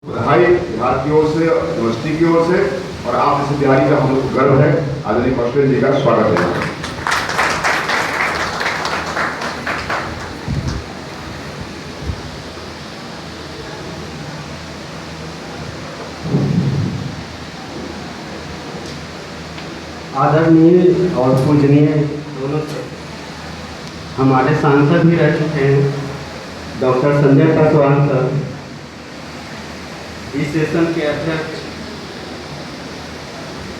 बधाई बिहार की ओर से, यूनिवर्सिटी की ओर से, और आप जैसे बिहारी का हम लोग को गर्व है। आदरणीय कौशलेंद्र जी का स्वागत है। आदरणीय और पूजनीय दोनों से हमारे सांसद भी रह चुके हैं डॉक्टर संजय पासवान सर, इस सेशन के अध्यक्ष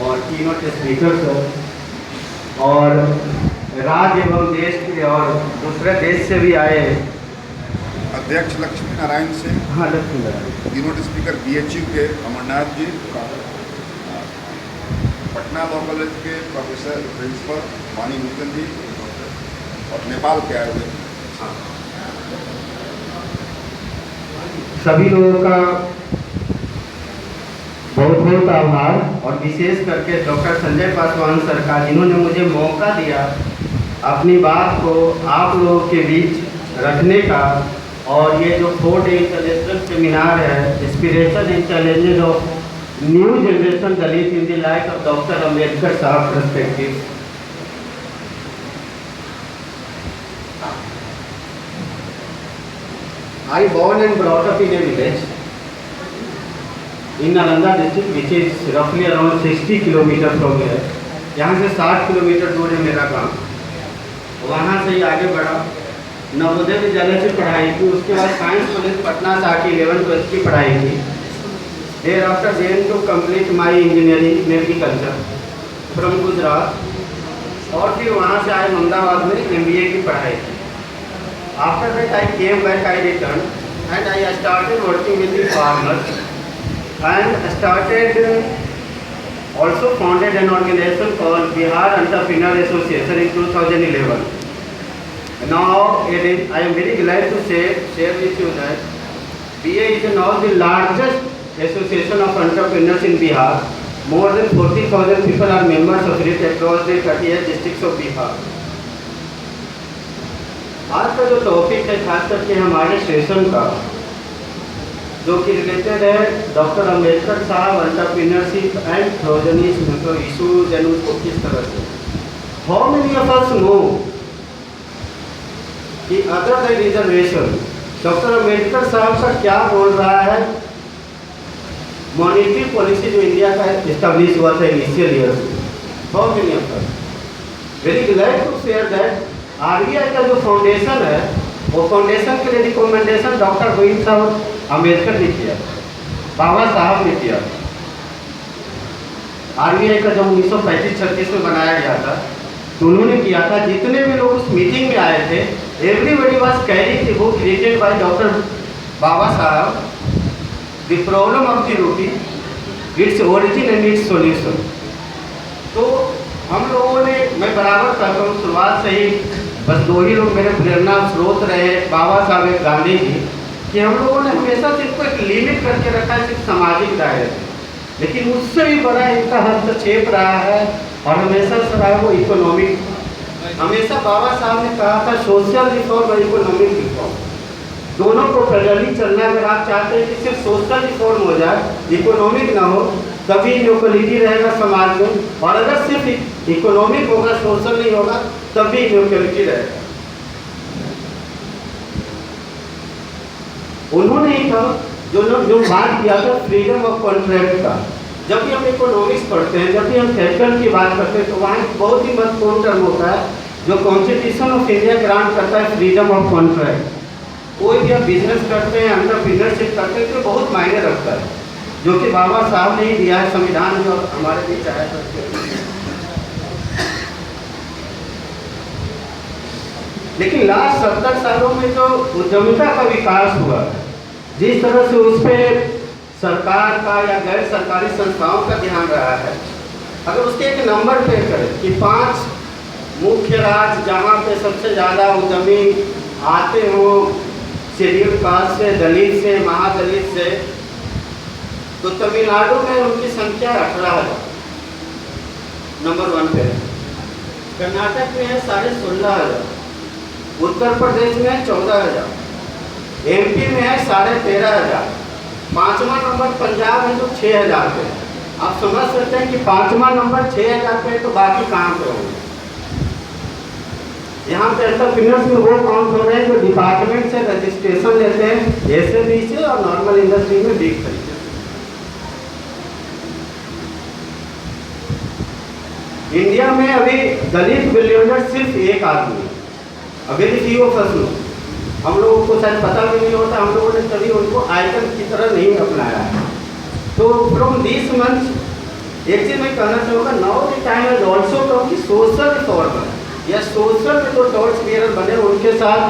और कीनोट स्पीकर सर, और राज्य एवं देश के और दूसरे देश से भी आए अध्यक्ष लक्ष्मी नारायण सिंह, हाँ Lakshmi Narayan, keynote speaker BHU के अमरनाथ जी, पटना लॉ कॉलेज के प्रोफेसर प्रिंसिपल वाणी नूतन जी और नेपाल के आए हुए सभी लोगों का बहुत बहुत आभार, और विशेष करके डॉक्टर संजय पासवान सर का, जिन्होंने मुझे मौका दिया अपनी बात को आप लोगों के बीच रखने का। और ये जो 4 डे इंटरनेशनल सेमिनार है, inspiration and challenges of new generation Dalit in the light of doctor Ambedkar साहब perspective, I born and brought up in a village in Nalanda district, which is roughly around 60 kilometre from here. यहाँ से 60 kilometre दूर है मेरा गांव। वहाँ से ही आगे बढ़ा, नवोदय विद्यालय से पढ़ाई की, उसके बाद साइंस कॉलेज पटना से आके 11th-12th की पढ़ाई की। Thereafter then to complete my engineering in agriculture from Gujarat, और फिर वहाँ से आए अहमदाबाद में MBA की पढ़ाई की। After that I came back, I returned, and I started working with the farmers, and started also founded an organization called Bihar Entrepreneur Association in 2011. Now I am very glad to share with you that BA is now the largest association of entrepreneurs in Bihar. More than 40,000 people are members of it across the 38 districts of Bihar. आज का जो topic है खास करके हमारे session का, जो कि रिलेटेड है डॉक्टर अम्बेडकर साहब, एंटरप्रेन्योरशिप एंड थ्रोजनिज्म तो इशूज एंड उसको किस तरह से, how many of us know कि other than reservation doctor Ambedkar साहब का क्या बोल रहा है। मॉनेटरी पॉलिसी जो इंडिया का इस्टेब्लिश हुआ था initial year, how many of us, very glad to share that RBI का जो फाउंडेशन है, वो फाउंडेशन के लिए रिकमेंडेशन डॉक्टर गोविंद साहब अम्बेडकर ने किया, बाबा साहब ने किया। RBI का जब 1935-36 में बनाया गया था तो उन्होंने किया था। जितने भी लोग उस मीटिंग में आए थे, everybody was carrying the book written by doctor Baba Saheb, the problem of the rupee, its origin and its solution. तो हम लोगों ने, मैं बराबर कहता हूँ शुरुआत से ही, बस 2 ही लोग मेरे प्रेरणा स्रोत रहे, बाबा साहब एक गांधी जी, कि हम लोगों ने हमेशा सिर्फ एक लिमिट करके रखा है सिर्फ सामाजिक दायरे में, लेकिन उससे भी बड़ा इनका हस्तक्षेप रहा है और हमेशा से रहा है वो इकोनॉमिक। हमेशा बाबा साहब ने कहा था सोशल रिफॉर्म और इकोनॉमिक रिफॉर्म दोनों को पैरेलली चलना। अगर आप चाहते हैं कि सिर्फ सोशल रिफॉर्म हो जाए, इकोनॉमिक ना हो, तभी इक्वलिटी रहेगा समाज में, और अगर सिर्फ इकोनॉमिक होगा, सोशल नहीं होगा, तभी इक्वलिटी रहेगा। उन्होंने ही था जो बात किया था फ्रीडम ऑफ कॉन्ट्रैक्ट का। जब भी हम इकोनॉमिक्स पढ़ते हैं, जब भी हम कैपिटल की बात करते हैं, तो वहाँ एक बहुत ही महत्वपूर्ण टर्म होता है जो कॉन्स्टिट्यूशन ऑफ इंडिया ग्रांट करता है, फ्रीडम ऑफ कॉन्ट्रैक्ट। कोई भी आप बिजनेस करते हैं, एंटरप्रेन्योरशिप करते हैं, तो बहुत मायने रखता है, जो कि बाबा साहब ने ही दिया है संविधान जो हमारे बीच आया था। लेकिन लास्ट 70 सालों में जो उद्यमिता का विकास हुआ, जिस तरह से उस पर सरकार का या गैर सरकारी संस्थाओं का ध्यान रहा है, अगर उसके एक नंबर पे करें कि 5 मुख्य राज्य जहाँ पे सबसे ज़्यादा उद्यमी आते हों, शेड्यूल कास्ट से, दलित से, महादलित से, तो तमिलनाडु में उनकी संख्या 18,000 नंबर 1 पे है। कर्नाटक में है 16,500, उत्तर प्रदेश में है 14,000, MP में है 13,500, 5वां नंबर पंजाब है जो 6000 पे है। आप समझ सकते हैं कि 5वां नंबर 6000 पे है तो बाकी कहाँ पे होंगे। यहाँ पे एंटरप्रेन्योर्स में वो काउंट हो रहे हैं जो डिपार्टमेंट से रजिस्ट्रेशन लेते हैं एसएमई से और नॉर्मल इंडस्ट्री में बिग तरीके से। इंडिया में अभी दलित बिलियनर सिर्फ एक आदमी है, अभी भी फसलों हम लोगों को शायद पता भी नहीं होता, हम लोगों ने कभी उनको आइकन की तरह नहीं अपनाया है। तो फ्रॉम दिस मंथ एक चीज मैं कहना चाहूँगा, now the time has also come कि सोशल रिफॉर्मर या सोशल में जो टॉर्च बियरर बने उनके साथ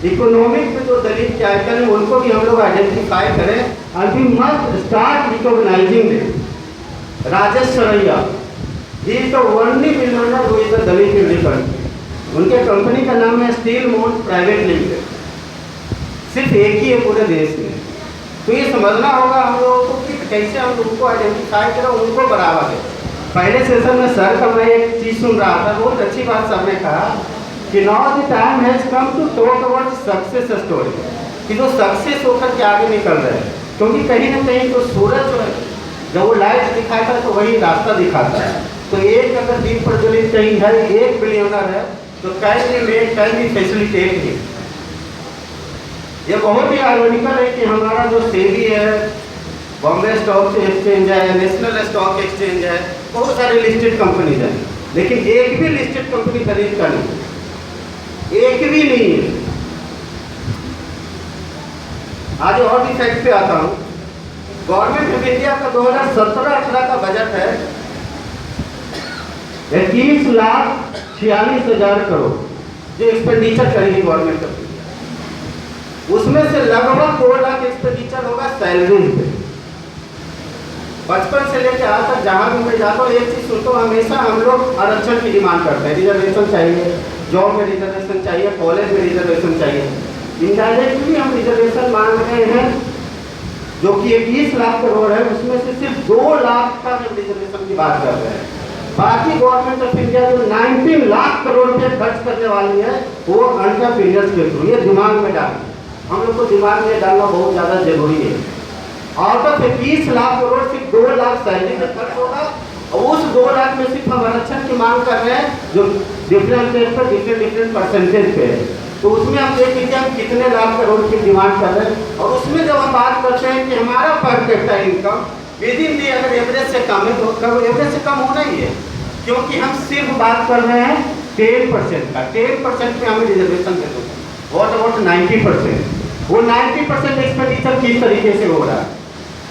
इकोनॉमिक में जो दलित के आइकन है उनको भी हम लोग आइडेंटिफाई करें। And we must start recognising this. Rajesh Saraiya he is the only billionaire who is the Dalit in the country. उनके कंपनी का नाम है स्टील माउंट प्राइवेट लिमिटेड, सिर्फ एक ही है पूरे देश में। तो ये समझना होगा हम लोगों को कि कैसे हम उनको आइडेंटिफाई करें, उनको बढ़ावा दें। पहले सेशन में सर का मैं एक चीज़ सुन रहा था, बहुत अच्छी बात सर ने कहा कि now the time has come to talk about success story, कि जो सक्सेस होकर के आगे निकल रहे हैं। क्योंकि कहीं ना कहीं तो सूरज जो है जब वो लाइट दिखाता है तो वही रास्ता दिखाता है। तो एक अगर दीप प्रज्वलित कहीं है, एक बिलियनर है तो कैन बी फैसिलिटेट ही। ये बहुत ही आइरोनिकल है कि हमारा जो सेबी है, बॉम्बे स्टॉक एक्सचेंज है, नेशनल स्टॉक एक्सचेंज है, बहुत सारे लिस्टेड कंपनीज हैं, लेकिन एक भी लिस्टेड कंपनी दलित का नहीं, एक भी नहीं है। आज और भी फैक्ट पे आता हूँ। गवर्नमेंट ऑफ इंडिया का 2017-18 का बजट है 21,46,000 करोड़ जो एक्सपेंडिचर करेगी गवर्नमेंट ऑफ इंडिया। उसमें से लगभग 2 लाख एक्सपेंडिचर होगा सैलरीज पे। बचपन से लेकर आज तक जहाँ भी मैं जाता हूँ एक चीज़ सुनता हूँ, हमेशा हम लोग आरक्षण की डिमांड करते हैं, रिजर्वेशन चाहिए, जॉब में रिजर्वेशन चाहिए, कॉलेज में रिजर्वेशन चाहिए। इनडायरेक्टली हम रिजर्वेशन मांग रहे हैं जो कि 21 लाख करोड़ है, उसमें से सिर्फ 2 लाख का रिजर्वेशन की बात कर रहे हैं। बाकी गवर्नमेंट ऑफ इंडिया जो 19 लाख करोड़ रुपये खर्च करने वाली है वो एंटरप्रेन्योर्स के थ्रू। ये दिमाग में डाल, हम लोग को दिमाग में डालना बहुत ज़्यादा जरूरी है। आउट ऑफ 20 लाख करोड़ सिर्फ 2 लाख सैलरी में खर्च होगा और उस 2 लाख में सिर्फ हम आरक्षण की मांग कर रहे हैं जो डिफरेंट पर डिफरेंट परसेंटेज पे है। तो उसमें आप देख लीजिए हम कितने लाख करोड़ की डिमांड कर रहे हैं। और उसमें जब हम बात करते हैं कि हमारा per capita income within the अगर एवरेज से कम है तो एवरेज से कम होना ही है, क्योंकि हम सिर्फ बात कर रहे हैं 10% का। 10% में हमें रिजर्वेशन दे दो। What about 90%? वो 90% एक्सपेंडिचर किस तरीके से हो रहा है?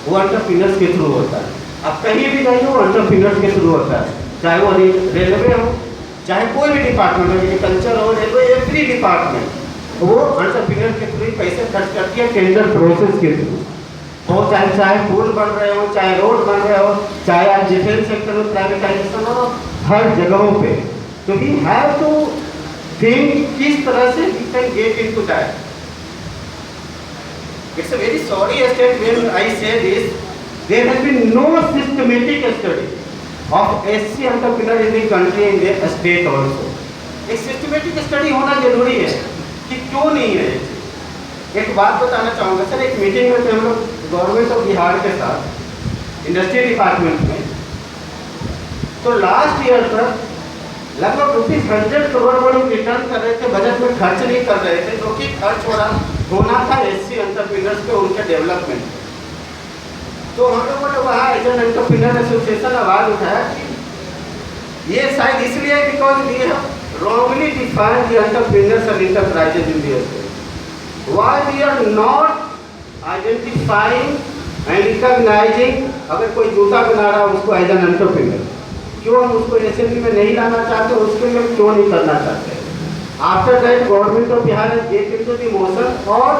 वो एंटरप्रेन्योर्स के थ्रू होता है। अब कहीं भी जाइए वो एंटरप्रेन्योर्स के थ्रू होता है, चाहे वो रेलवे हो, चाहे कोई भी डिपार्टमेंट हो, एग्रीकल्चर हो, रेलवे, एवरी डिपार्टमेंट, वो एंटरप्रेन्योर के थ्रू ही पैसे खर्च करती है टेंडर प्रोसेस के थ्रू। तो चाहे पुल बन रहे हो, चाहे रोड बन रहे हो, चाहे आज डिफेंस सेक्टर में प्राइवेटाइजेशन हो, हर जगहों पे। तो वी हैव टू थिंक किस तरह से we can get into that. It's a very sorry state when I say this. There has been no systematic study of SC entrepreneur in the country in the state also. एक systematic study होना जरूरी है कि क्यों नहीं है। एक बात बताना चाहूँगा सर, एक मीटिंग में थे हम लोग गवर्नमेंट ऑफ बिहार के साथ इंडस्ट्री डिपार्टमेंट में, तो लास्ट ईयर तक लगभग ₹100 करोड़ वो लोग रिटर्न कर रहे थे, बजट में खर्च नहीं कर रहे थे, जो कि खर्च होना था एससी एंटरप्रेन्योर्स पे उनके डेवलपमेंट। तो हम लोगों ने वहाँ एज एन एंटरप्रेन्योर एसोसिएशन आवाज़ उठाया कि ये शायद इसलिए है because we have wrongly defined the entrepreneurs and enterprises in the state. Why we are not identifying and recognising, अगर कोई जूता बना रहा है उसको एज एन एंटरप्रेन्योर, क्यों हम उसको एसएमई में नहीं लाना चाहते, उसके लिए क्यों नहीं करना चाहते? After that government of Bihar has get into the motion और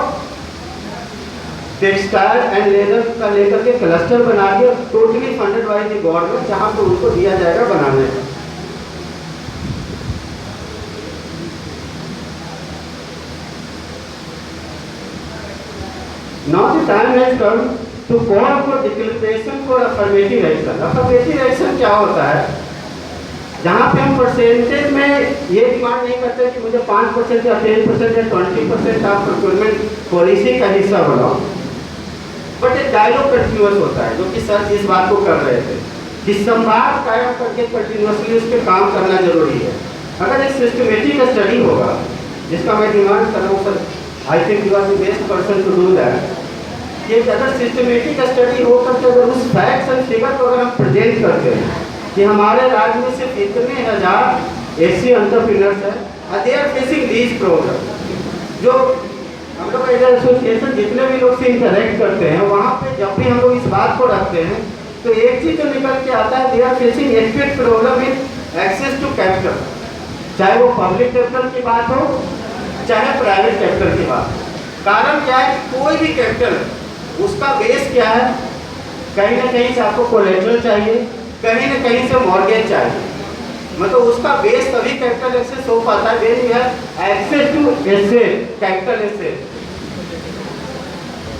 टेक्सटाइल एंड लेदर का लेकर के क्लस्टर बना के totally funded by the government, जहां पे उनको दिया जाएगा बनाने का। Now the time has come to call for declaration for affirmative action. Affirmative action क्या होता है? जहाँ पे हम परसेंटेज में ये डिमांड नहीं करते कि मुझे 5% या 10% या 20% आप प्रोक्योरमेंट पॉलिसी का हिस्सा बनाओ। बट एक डायलॉग कंटिन्यूस होता है, जो कि सर इस बात को कर रहे थे कि संवाद कायम करके कंटिन्यूसली उस पर काम करना जरूरी है। अगर एक सिस्टमेटिक स्टडी होगा, जिसका मैं डिमांड कर रहा हूँ sir, I think you are the best person to do that, कि अगर सिस्टमेटिक स्टडी हो करके अगर उस फैक्ट्स एंड फिगर को अगर हम प्रेजेंट करते हैं कि हमारे राज्य में सिर्फ इतने हजार ऐसे एंटरप्रेन्योर्स हैं, they are facing these problem, जो हम लोग एसोसिएशन जितने भी लोग से इंटरेक्ट करते हैं, वहाँ पे जब भी हम लोग इस बात को रखते हैं तो एक चीज जो निकल के आता है, they are facing acute problem in access to capital, चाहे वो पब्लिक कैपिटल की बात हो चाहे प्राइवेट कैपिटल की बात हो। कारण क्या है कि कोई भी कैपिटल उसका बेस क्या है, कहीं ना कहीं से आपको कोलेटरल चाहिए, कहीं ना कहीं से मॉर्गेज चाहिए, मतलब उसका बेस तभी कैपिटल एक्सेस हो पाता है when you have access to asset, capital asset.